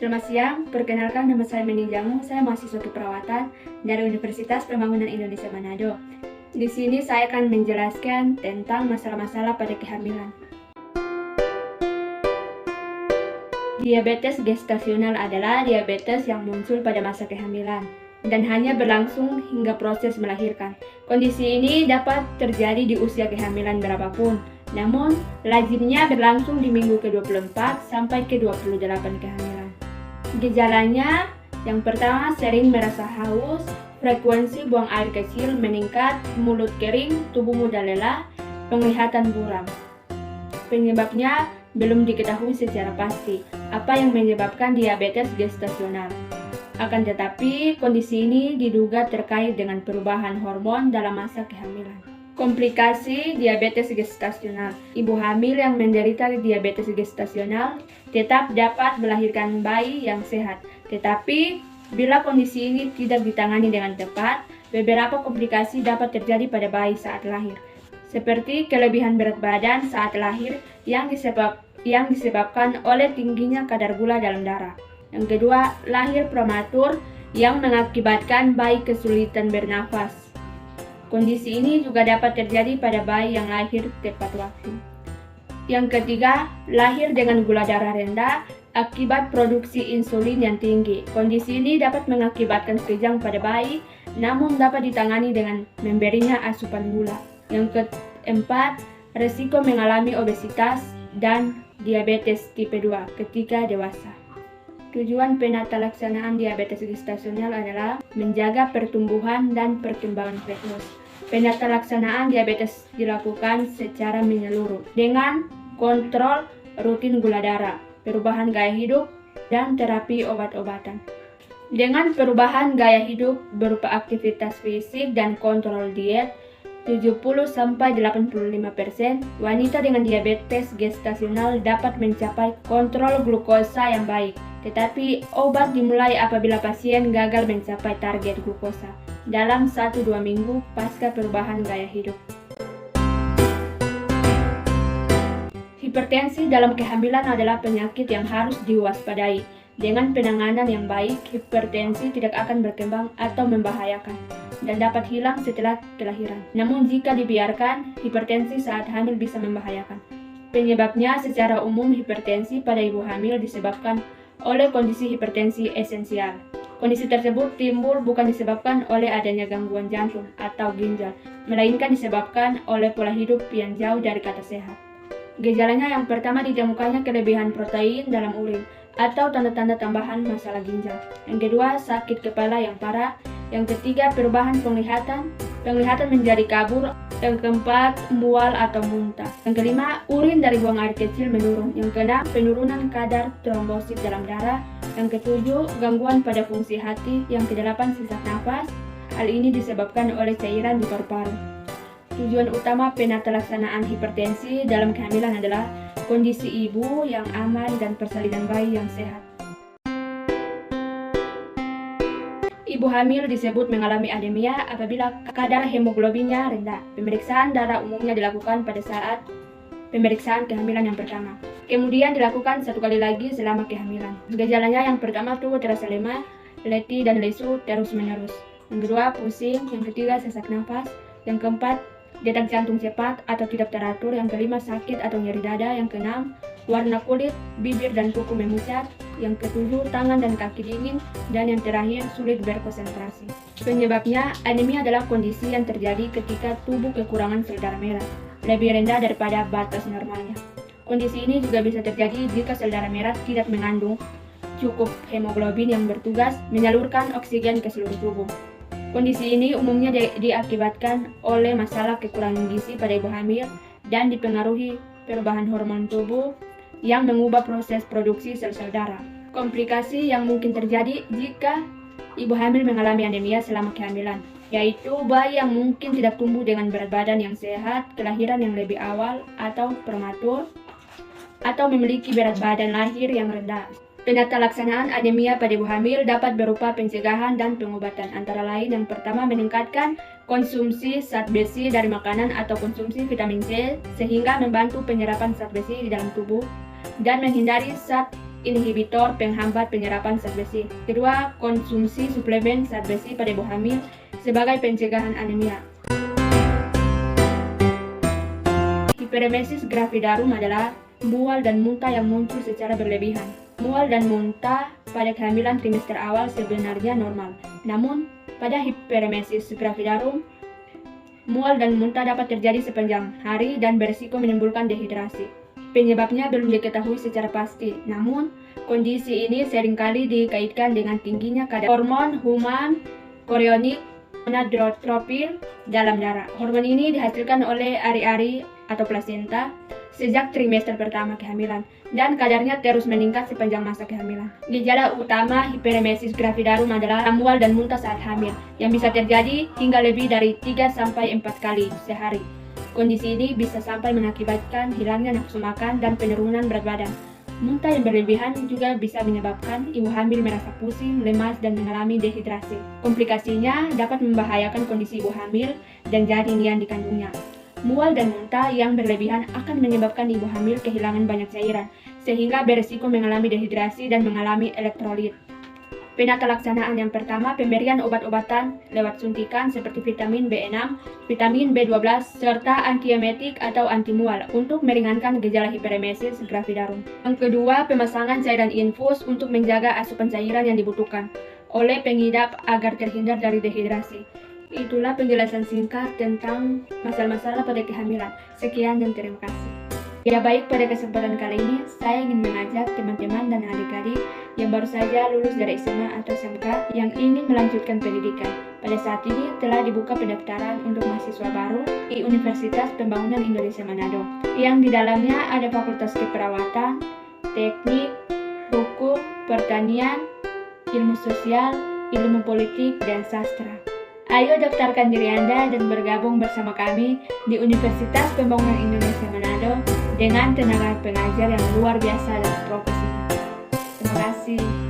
Selamat siang, perkenalkan nama saya Meni Jamu, saya mahasiswa keperawatan dari Universitas Pembangunan Indonesia Manado. Di sini saya akan menjelaskan tentang masalah-masalah pada kehamilan. Diabetes gestasional adalah diabetes yang muncul pada masa kehamilan dan hanya berlangsung hingga proses melahirkan. Kondisi ini dapat terjadi di usia kehamilan berapapun, namun lazimnya berlangsung di minggu ke-24 sampai ke-28 kehamilan. Gejalanya, yang pertama sering merasa haus, frekuensi buang air kecil meningkat, mulut kering, tubuh mudah lelah, penglihatan buram. Penyebabnya belum diketahui secara pasti apa yang menyebabkan diabetes gestasional. Akan tetapi, kondisi ini diduga terkait dengan perubahan hormon dalam masa kehamilan. Komplikasi diabetes gestasional. Ibu hamil yang menderita diabetes gestasional tetap dapat melahirkan bayi yang sehat. Tetapi, bila kondisi ini tidak ditangani dengan tepat, beberapa komplikasi dapat terjadi pada bayi saat lahir, seperti kelebihan berat badan saat lahir yang disebabkan oleh tingginya kadar gula dalam darah. Yang kedua, lahir prematur yang mengakibatkan bayi kesulitan bernafas. Kondisi ini juga dapat terjadi pada bayi yang lahir tepat waktu. Yang ketiga, lahir dengan gula darah rendah akibat produksi insulin yang tinggi. Kondisi ini dapat mengakibatkan kejang pada bayi, namun dapat ditangani dengan memberinya asupan gula. Yang keempat, risiko mengalami obesitas dan diabetes tipe 2 ketika dewasa. Tujuan penata laksanaan diabetes gestasional adalah menjaga pertumbuhan dan perkembangan fetus. Penata laksanaan diabetes dilakukan secara menyeluruh dengan kontrol rutin gula darah, perubahan gaya hidup, dan terapi obat-obatan. Dengan perubahan gaya hidup berupa aktivitas fisik dan kontrol diet, 70-85% wanita dengan diabetes gestasional dapat mencapai kontrol glukosa yang baik. Tetapi obat dimulai apabila pasien gagal mencapai target glukosa dalam 1-2 minggu pasca perubahan gaya hidup. Hipertensi dalam kehamilan adalah penyakit yang harus diwaspadai. Dengan penanganan yang baik, hipertensi tidak akan berkembang atau membahayakan dan dapat hilang setelah kelahiran. Namun jika dibiarkan, hipertensi saat hamil bisa membahayakan. Penyebabnya secara umum hipertensi pada ibu hamil disebabkan oleh kondisi hipertensi esensial. Kondisi tersebut timbul bukan disebabkan oleh adanya gangguan jantung atau ginjal, melainkan disebabkan oleh pola hidup yang jauh dari kata sehat. Gejalanya yang pertama ditemukannya kelebihan protein dalam urin atau tanda-tanda tambahan masalah ginjal. Yang kedua, sakit kepala yang parah. Yang ketiga, perubahan penglihatan menjadi kabur. Yang keempat, mual atau muntah. Yang kelima, urin dari buang air kecil menurun. Yang keenam, penurunan kadar trombosit dalam darah. Yang ketujuh, gangguan pada fungsi hati. Yang kedelapan, sesak nafas. Hal ini disebabkan oleh cairan di paru-paru. Tujuan utama penata laksanaan hipertensi dalam kehamilan adalah kondisi ibu yang aman dan persalinan bayi yang sehat. Ibu hamil disebut mengalami anemia apabila kadar hemoglobinnya rendah. Pemeriksaan darah umumnya dilakukan pada saat pemeriksaan kehamilan yang pertama. Kemudian dilakukan 1 kali lagi selama kehamilan. Gejalanya yang pertama tubuh terasa lemah, letih dan lesu terus-menerus. Yang kedua, pusing. Yang ketiga, sesak nafas. Yang keempat, detak jantung cepat atau tidak teratur. Yang kelima, sakit atau nyeri dada. Yang keenam, warna kulit, bibir dan kuku memucat. Yang ketujuh, tangan dan kaki dingin. Dan yang terakhir, sulit berkonsentrasi. Penyebabnya, anemia adalah kondisi yang terjadi ketika tubuh kekurangan sel darah merah, lebih rendah daripada batas normalnya. Kondisi ini juga bisa terjadi jika sel darah merah tidak mengandung cukup hemoglobin yang bertugas menyalurkan oksigen ke seluruh tubuh. Kondisi ini umumnya diakibatkan oleh masalah kekurangan gizi pada ibu hamil dan dipengaruhi perubahan hormon tubuh yang mengubah proses produksi sel-sel darah. Komplikasi yang mungkin terjadi jika ibu hamil mengalami anemia selama kehamilan, yaitu bayi yang mungkin tidak tumbuh dengan berat badan yang sehat, kelahiran yang lebih awal atau prematur, atau memiliki berat badan lahir yang rendah. Penata laksanaan anemia pada ibu hamil dapat berupa pencegahan dan pengobatan, antara lain yang pertama meningkatkan konsumsi zat besi dari makanan atau konsumsi vitamin C sehingga membantu penyerapan zat besi di dalam tubuh dan menghindari zat inhibitor penghambat penyerapan zat besi. Kedua, konsumsi suplemen zat besi pada ibu hamil sebagai pencegahan anemia. Hiperemesis gravidarum adalah mual dan muntah yang muncul secara berlebihan. Mual dan muntah pada kehamilan trimester awal sebenarnya normal. Namun, pada hiperemesis gravidarum, mual dan muntah dapat terjadi sepanjang hari dan berisiko menimbulkan dehidrasi. Penyebabnya belum diketahui secara pasti, namun kondisi ini seringkali dikaitkan dengan tingginya kadar hormon human chorionic gonadotropin dalam darah. Hormon ini dihasilkan oleh ari-ari atau plasenta sejak trimester pertama kehamilan dan kadarnya terus meningkat sepanjang masa kehamilan. Gejala utama hiperemesis gravidarum adalah mual dan muntah saat hamil yang bisa terjadi hingga lebih dari 3-4 kali sehari. Kondisi ini bisa sampai mengakibatkan hilangnya nafsu makan dan penurunan berat badan. Muntah yang berlebihan juga bisa menyebabkan ibu hamil merasa pusing, lemas, dan mengalami dehidrasi. Komplikasinya dapat membahayakan kondisi ibu hamil dan janin yang dikandungnya. Mual dan muntah yang berlebihan akan menyebabkan ibu hamil kehilangan banyak cairan, sehingga berisiko mengalami dehidrasi dan mengalami elektrolit. Penata laksanaan yang pertama, pemberian obat-obatan lewat suntikan seperti vitamin B6, vitamin B12, serta antiemetik atau antimual untuk meringankan gejala hiperemesis gravidarum. Yang kedua, pemasangan cairan infus untuk menjaga asupan cairan yang dibutuhkan oleh pengidap agar terhindar dari dehidrasi. Itulah penjelasan singkat tentang masalah-masalah pada kehamilan. Sekian dan terima kasih. Ya baik, pada kesempatan kali ini saya ingin mengajak teman-teman dan adik-adik yang baru saja lulus dari SMA atau SMK yang ingin melanjutkan pendidikan. Pada saat ini telah dibuka pendaftaran untuk mahasiswa baru di Universitas Pembangunan Indonesia Manado, yang di dalamnya ada fakultas keperawatan, teknik, hukum, pertanian, ilmu sosial, ilmu politik, dan sastra. Ayo daftarkan diri Anda dan bergabung bersama kami di Universitas Pembangunan Indonesia Manado dengan tenaga pengajar yang luar biasa dan profesional. Terima kasih.